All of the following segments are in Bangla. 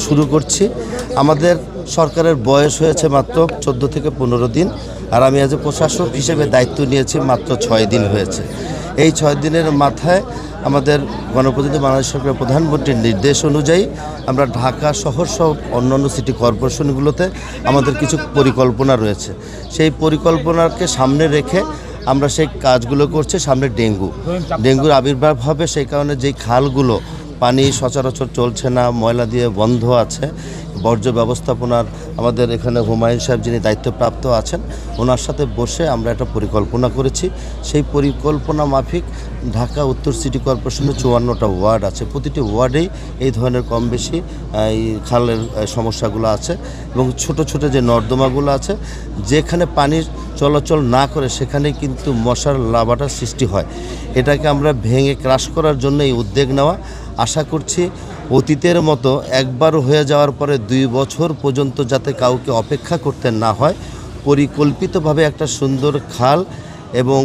শুরু করছি। আমাদের সরকারের বয়স হয়েছে মাত্র 14 থেকে 15 দিন, আর আমি আজ প্রশাসক হিসেবে দায়িত্ব নিয়েছি মাত্র 6 দিন হয়েছে। এই 6 দিনের মাথায় আমাদের গণপ্রজাতন্ত্রী বাংলাদেশ সরকারের প্রধানমন্ত্রীর নির্দেশ অনুযায়ী আমরা ঢাকা শহর সহ অন্যান্য সিটি কর্পোরেশনগুলোতে আমাদের কিছু পরিকল্পনা রয়েছে। সেই পরিকল্পনাকে সামনে রেখে আমরা সেই কাজগুলো করছি। সামনে ডেঙ্গুর আবির্ভাব হবে, সেই কারণে যেই খালগুলো পানি সচরাচর চলছে না, ময়লা দিয়ে বন্ধ আছে, বর্জ্য ব্যবস্থাপনার আমাদের এখানে হুমায়ুন সাহেব যিনি দায়িত্বপ্রাপ্ত আছেন, ওনার সাথে বসে আমরা একটা পরিকল্পনা করেছি। সেই পরিকল্পনা মাফিক ঢাকা উত্তর সিটি কর্পোরেশনের 54টা ওয়ার্ড আছে, প্রতিটি ওয়ার্ডেই এই ধরনের কম বেশি এই খালের সমস্যাগুলো আছে। এবং ছোট ছোট যে নর্দমাগুলো আছে, যেখানে পানি চলাচল না করে সেখানে কিন্তু মশার লার্ভাটার সৃষ্টি হয়। এটাকে আমরা ভেঙে ক্রাশ করার জন্য এই উদ্যোগ নেওয়া। আশা করছি অতীতের মতো একবার হয়ে যাওয়ার পরে 2 বছর পর্যন্ত যাতে কাউকে অপেক্ষা করতে না হয়, পরিকল্পিতভাবে একটা সুন্দর খাল এবং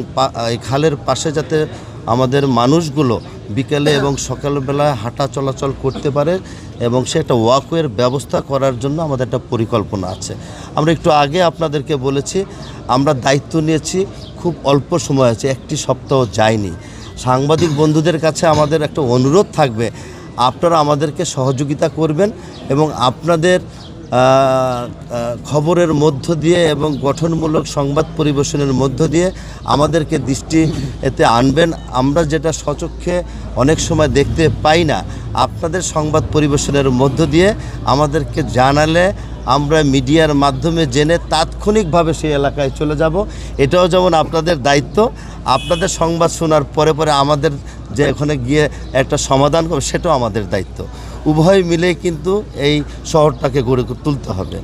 এই খালের পাশে যাতে আমাদের মানুষগুলো বিকেলে এবং সকালবেলায় হাঁটা চলাচল করতে পারে এবং সে একটা ওয়াকওয়ের ব্যবস্থা করার জন্য আমাদের একটা পরিকল্পনা আছে। আমরা একটু আগে আপনাদেরকে বলেছি, আমরা দায়িত্ব নিয়েছি খুব অল্প সময় আছে, 1টি সপ্তাহ যায়নি। সাংবাদিক বন্ধুদের কাছে আমাদের একটা অনুরোধ থাকবে, আপনারা আমাদেরকে সহযোগিতা করবেন এবং আপনাদের খবরের মধ্য দিয়ে এবং গঠনমূলক সংবাদ পরিবেশনের মধ্য দিয়ে আমাদেরকে দৃষ্টি এতে আনবেন। আমরা যেটা স্বচক্ষে অনেক সময় দেখতে পাই না, আপনাদের সংবাদ পরিবেশনের মধ্য দিয়ে আমাদেরকে জানালে আমরা মিডিয়ার মাধ্যমে জেনে তাৎক্ষণিকভাবে সেই এলাকায় চলে যাব। এটাও যেমন আপনাদের দায়িত্ব, আপনাদের সংবাদ শোনার পরে পরে আমাদের যে ওখানে গিয়ে একটা সমাধান করবে সেটাও আমাদের দায়িত্ব। উভয় মিলে কিন্তু এই শহরটাকে গড়ে তুলতে হবে।